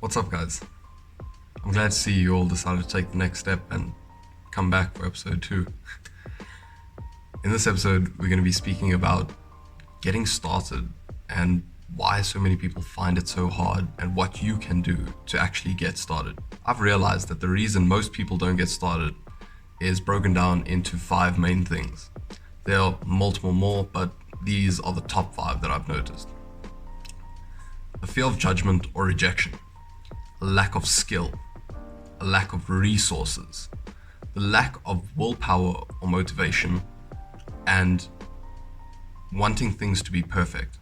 What's up, guys? I'm glad to see you all decided to take the next step and come back for episode 2. In this episode, we're going to be speaking about getting started and why so many people find it so hard and what you can do to actually get started. I've realized that the reason most people don't get started is broken down into 5 main things. There are multiple more, but these are the top 5 that I've noticed. A fear of judgment or rejection, a lack of skill, a lack of resources, the lack of willpower or motivation, and wanting things to be perfect.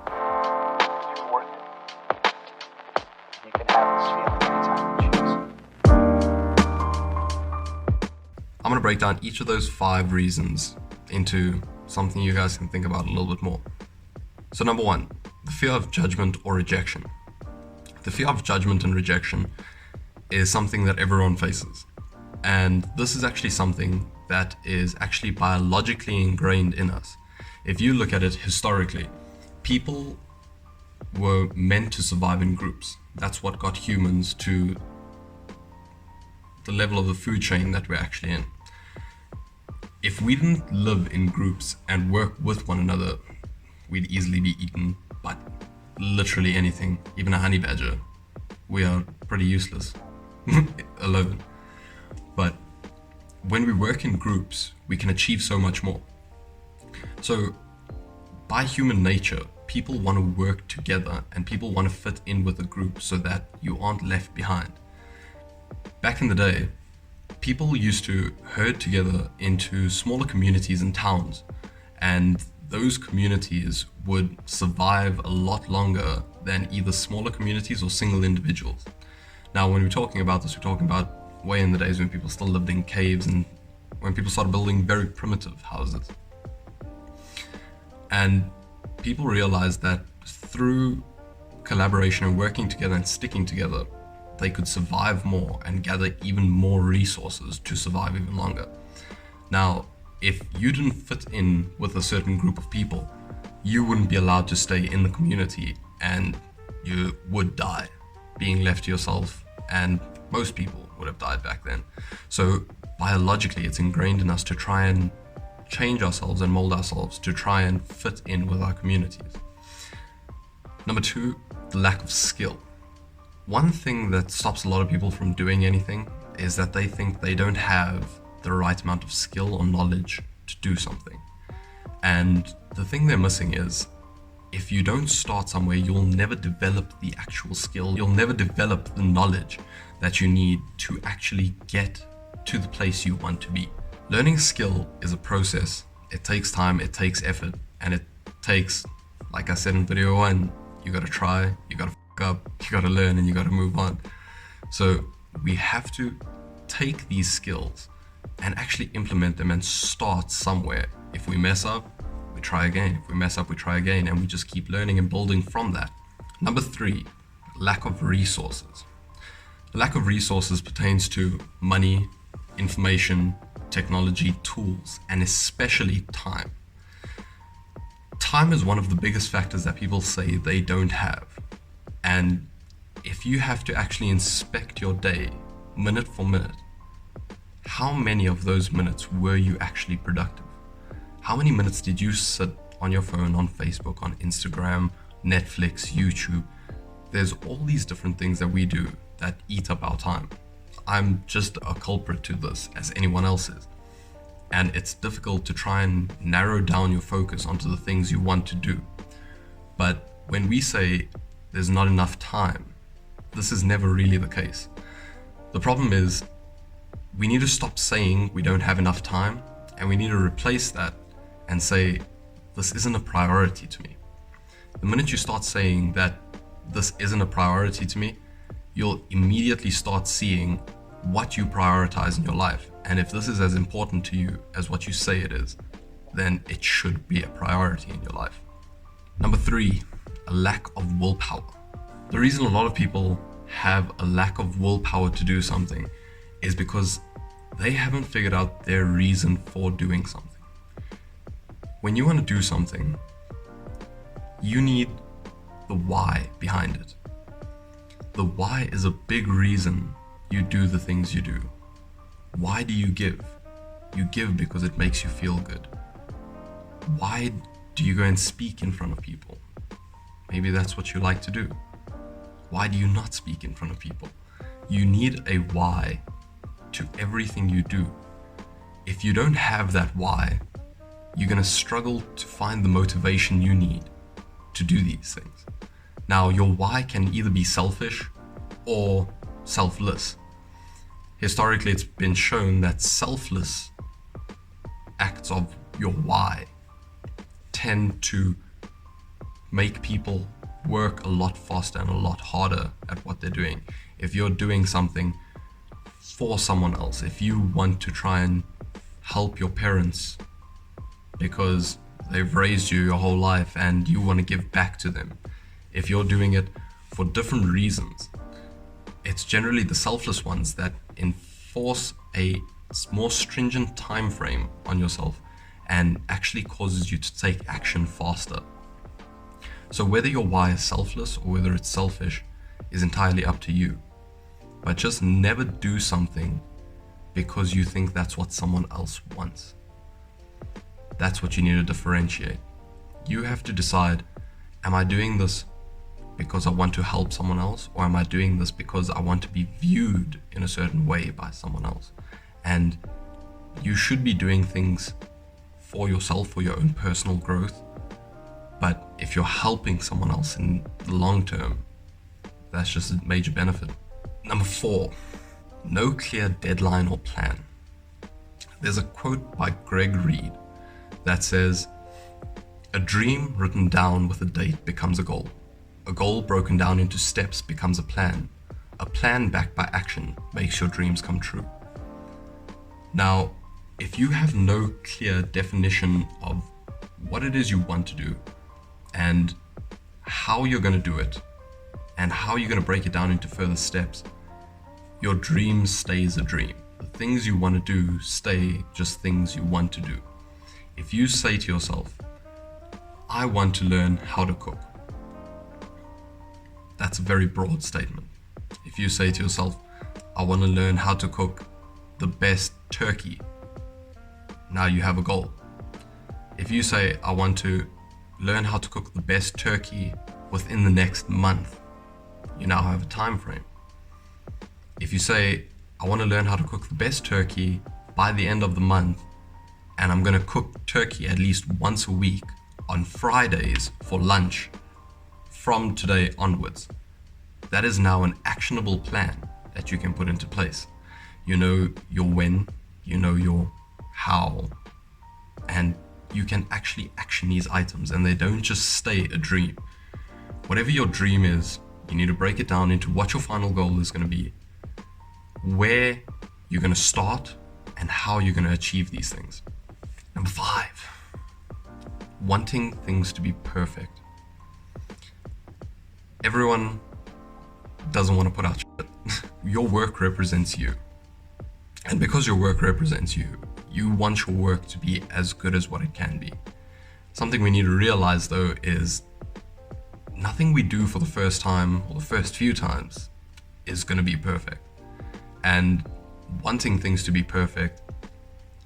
You're worth it. You can have this feeling anytime you choose. I'm going to break down each of those 5 reasons into something you guys can think about a little bit more. So number 1, the fear of judgment or rejection. The fear of judgment and rejection is something that everyone faces. And this is actually something that is actually biologically ingrained in us. If you look at it historically, people were meant to survive in groups. That's what got humans to the level of the food chain that we're actually in. If we didn't live in groups and work with one another, we'd easily be eaten by literally anything, even a honey badger. We are pretty useless alone. But when we work in groups, we can achieve so much more. So by human nature, people want to work together and people want to fit in with a group so that you aren't left behind. Back in the day, people used to herd together into smaller communities and towns, and those communities would survive a lot longer than either smaller communities or single individuals. Now, when we're talking about this, we're talking about way in the days when people still lived in caves and when people started building very primitive houses. And people realized that through collaboration and working together and sticking together, they could survive more and gather even more resources to survive even longer. Now, if you didn't fit in with a certain group of people, you wouldn't be allowed to stay in the community and you would die being left to yourself, and most people would have died back then. So biologically, it's ingrained in us to try and change ourselves and mold ourselves to try and fit in with our communities. Number 2, the lack of skill. One thing that stops a lot of people from doing anything is that they think they don't have the right amount of skill or knowledge to do something. And the thing they're missing is, if you don't start somewhere, you'll never develop the actual skill. You'll never develop the knowledge that you need to actually get to the place you want to be. Learning a skill is a process. It takes time, it takes effort, and it takes, like I said in video 1, you gotta try, you gotta fuck up, you gotta learn, and you gotta move on. So we have to take these skills and actually implement them and start somewhere. If we mess up, we try again. If we mess up, we try again, and we just keep learning and building from that. Number 3, lack of resources. The lack of resources pertains to money, information, technology, tools, and especially time. Time is one of the biggest factors that people say they don't have. And if you have to actually inspect your day minute for minute, how many of those minutes were you actually productive? How many minutes did you sit on your phone, on Facebook, on Instagram, Netflix, YouTube? There's all these different things that we do that eat up our time. I'm just a culprit to this, as anyone else is. And it's difficult to try and narrow down your focus onto the things you want to do. But when we say there's not enough time, this is never really the case. The problem is, we need to stop saying we don't have enough time, and we need to replace that and say, this isn't a priority to me. The minute you start saying that this isn't a priority to me, you'll immediately start seeing what you prioritize in your life. And if this is as important to you as what you say it is, then it should be a priority in your life. Number 3, a lack of willpower. The reason a lot of people have a lack of willpower to do something is because they haven't figured out their reason for doing something. When you want to do something, you need the why behind it. The why is a big reason you do the things you do. Why do you give? You give because it makes you feel good. Why do you go and speak in front of people? Maybe that's what you like to do. Why do you not speak in front of people? You need a why to everything you do. If you don't have that why, you're going to struggle to find the motivation you need to do these things. Now, your why can either be selfish or selfless. Historically, it's been shown that selfless acts of your why tend to make people work a lot faster and a lot harder at what they're doing. If you're doing something for someone else, if you want to try and help your parents because they've raised you your whole life and you want to give back to them, if you're doing it for different reasons, it's generally the selfless ones that enforce a more stringent time frame on yourself and actually causes you to take action faster. So whether your why is selfless or whether it's selfish is entirely up to you. But just never do something because you think that's what someone else wants. That's what you need to differentiate. You have to decide, am I doing this because I want to help someone else, or am I doing this because I want to be viewed in a certain way by someone else? And you should be doing things for yourself, for your own personal growth. But if you're helping someone else in the long term, that's just a major benefit. Number 4, no clear deadline or plan. There's a quote by Greg Reed that says, "A dream written down with a date becomes a goal. A goal broken down into steps becomes a plan. A plan backed by action makes your dreams come true." Now, if you have no clear definition of what it is you want to do and how you're going to do it and how you're going to break it down into further steps, your dream stays a dream. The things you want to do stay just things you want to do. If you say to yourself, I want to learn how to cook, that's a very broad statement. If you say to yourself, I want to learn how to cook the best turkey, now you have a goal. If you say, I want to learn how to cook the best turkey within the next month, you now have a time frame. If you say, I want to learn how to cook the best turkey by the end of the month, and I'm going to cook turkey at least once a week on Fridays for lunch from today onwards, that is now an actionable plan that you can put into place. You know your when, you know your how, and you can actually action these items and they don't just stay a dream. Whatever your dream is, you need to break it down into what your final goal is going to be, where you're going to start, and how you're going to achieve these things. Number 5, wanting things to be perfect. Everyone doesn't want to put out shit. Your work represents you. And because your work represents you, you want your work to be as good as what it can be. Something we need to realize though is nothing we do for the first time or the first few times is going to be perfect. And wanting things to be perfect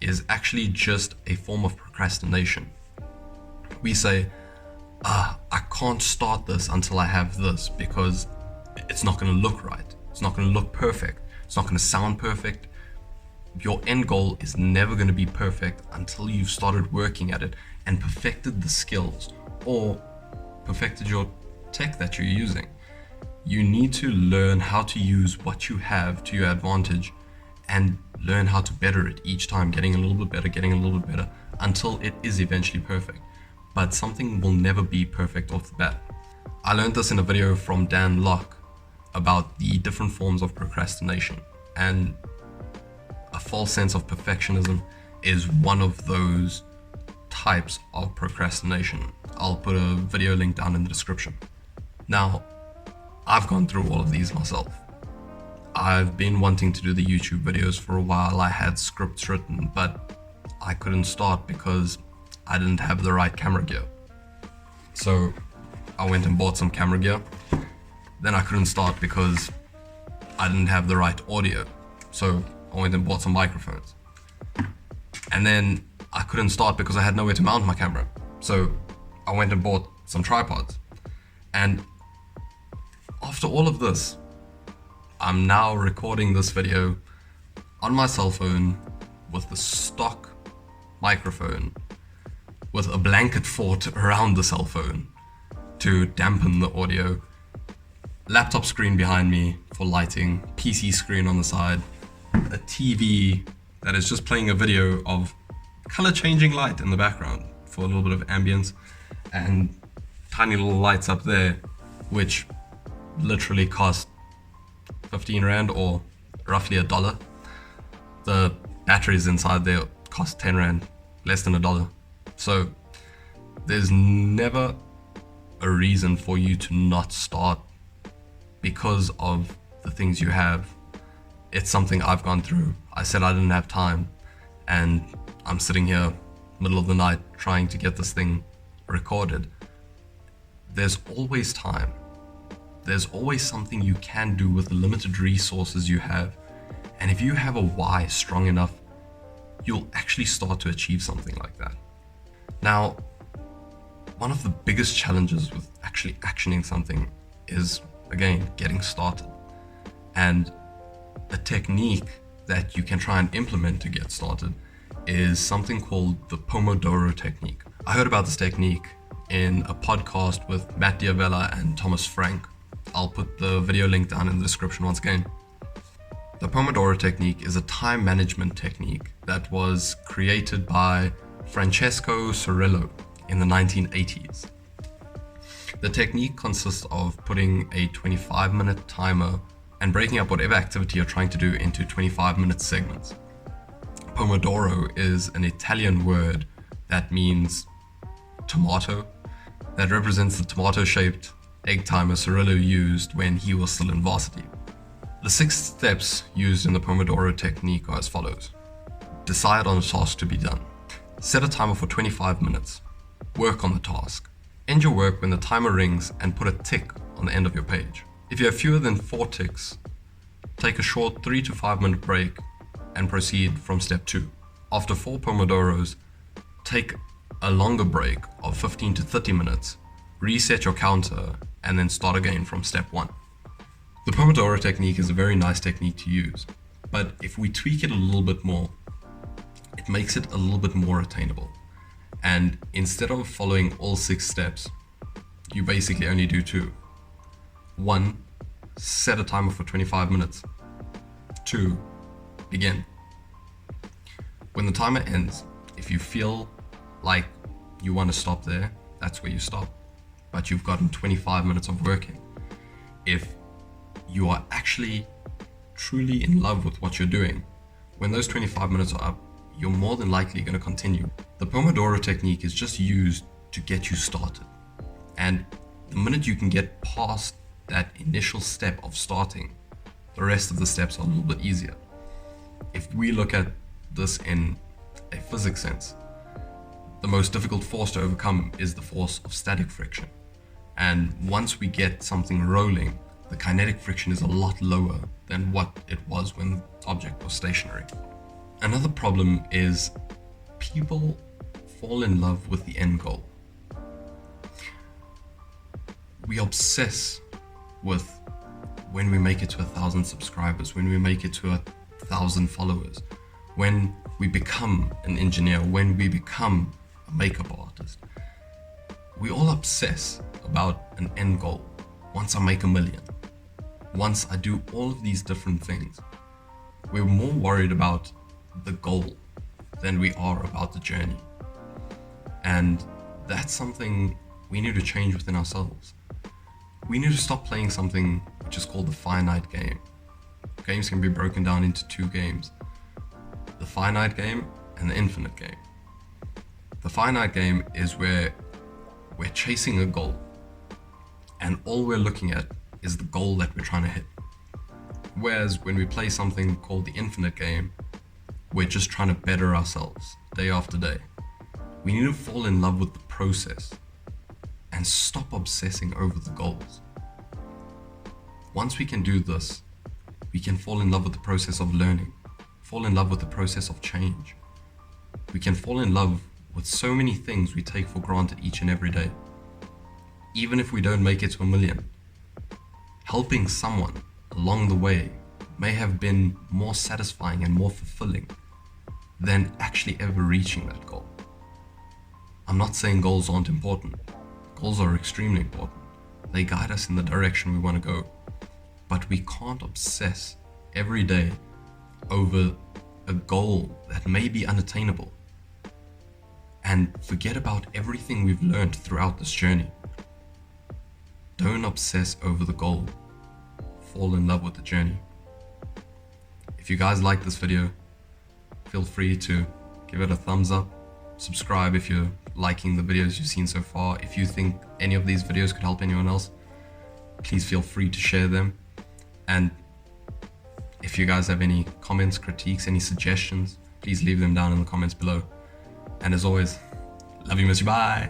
is actually just a form of procrastination. We say, I can't start this until I have this because it's not going to look right. It's not going to look perfect. It's not going to sound perfect. Your end goal is never going to be perfect until you've started working at it and perfected the skills or perfected your tech that you're using. You need to learn how to use what you have to your advantage and learn how to better it each time, getting a little bit better until it is eventually perfect. But something will never be perfect off the bat. I learned this in a video from Dan Lok about the different forms of procrastination, and a false sense of perfectionism is one of those types of procrastination. I'll put a video link down in the description. Now, I've gone through all of these myself. I've been wanting to do the YouTube videos for a while. I had scripts written, but I couldn't start because I didn't have the right camera gear. So I went and bought some camera gear. Then I couldn't start because I didn't have the right audio. So I went and bought some microphones. And then I couldn't start because I had nowhere to mount my camera. So I went and bought some tripods. And after all of this, I'm now recording this video on my cell phone with the stock microphone with a blanket fort around the cell phone to dampen the audio, laptop screen behind me for lighting, PC screen on the side, a TV that is just playing a video of color changing light in the background for a little bit of ambience, and tiny little lights up there which literally cost 15 Rand or roughly $1. The batteries inside there cost 10 Rand, less than $1. So there's never a reason for you to not start because of the things you have. It's something I've gone through. I said I didn't have time, and I'm sitting here middle of the night trying to get this thing recorded. There's always time. There's always something you can do with the limited resources you have. And if you have a why strong enough, you'll actually start to achieve something like that. Now, one of the biggest challenges with actually actioning something is, again, getting started. And a technique that you can try and implement to get started is something called the Pomodoro Technique. I heard about this technique in a podcast with Matt Diavella and Thomas Frank. I'll put the video link down in the description once again. The Pomodoro Technique is a time management technique that was created by Francesco Cirillo in the 1980s. The technique consists of putting a 25-minute timer and breaking up whatever activity you're trying to do into 25-minute segments. Pomodoro is an Italian word that means tomato, that represents the tomato-shaped egg timer Cirillo used when he was still in varsity. The 6 steps used in the Pomodoro technique are as follows. Decide on a task to be done. Set a timer for 25 minutes. Work on the task. End your work when the timer rings and put a tick on the end of your page. If you have fewer than 4 ticks, take a short 3 to 5 minute break and proceed from step 2. After 4 Pomodoros, take a longer break of 15 to 30 minutes, reset your counter, and then start again from step 1. The Pomodoro technique is a very nice technique to use, but if we tweak it a little bit more, it makes it a little bit more attainable. And instead of following all 6 steps, you basically only do 2. 1, set a timer for 25 minutes. 2, begin. When the timer ends, if you feel like you want to stop there, that's where you stop. But you've gotten 25 minutes of working. If you are actually truly in love with what you're doing, when those 25 minutes are up, you're more than likely going to continue. The Pomodoro technique is just used to get you started. And the minute you can get past that initial step of starting, the rest of the steps are a little bit easier. If we look at this in a physics sense, the most difficult force to overcome is the force of static friction. And once we get something rolling, the kinetic friction is a lot lower than what it was when the object was stationary. Another problem is people fall in love with the end goal. We obsess with when we make it to 1,000 subscribers, when we make it to 1,000 followers, when we become an engineer, when we become a makeup artist. We all obsess about an end goal. Once I make 1 million, once I do all of these different things, we're more worried about the goal than we are about the journey. And that's something we need to change within ourselves. We need to stop playing something which is called the finite game. Games can be broken down into 2 games: the finite game and the infinite game. The finite game is where we're chasing a goal, and all we're looking at is the goal that we're trying to hit. Whereas when we play something called the infinite game, we're just trying to better ourselves day after day. We need to fall in love with the process and stop obsessing over the goals. Once we can do this, we can fall in love with the process of learning, fall in love with the process of change. We can fall in love with so many things we take for granted each and every day. Even if we don't make it to 1 million, helping someone along the way may have been more satisfying and more fulfilling than actually ever reaching that goal. I'm not saying goals aren't important. Goals are extremely important. They guide us in the direction we want to go. But we can't obsess every day over a goal that may be unattainable and forget about everything we've learned throughout this journey. Don't obsess over the goal. Fall in love with the journey. If you guys like this video, feel free to give it a thumbs up. Subscribe if you're liking the videos you've seen so far. If you think any of these videos could help anyone else, please feel free to share them. And if you guys have any comments, critiques, any suggestions, please leave them down in the comments below. And as always, love you, miss you, bye.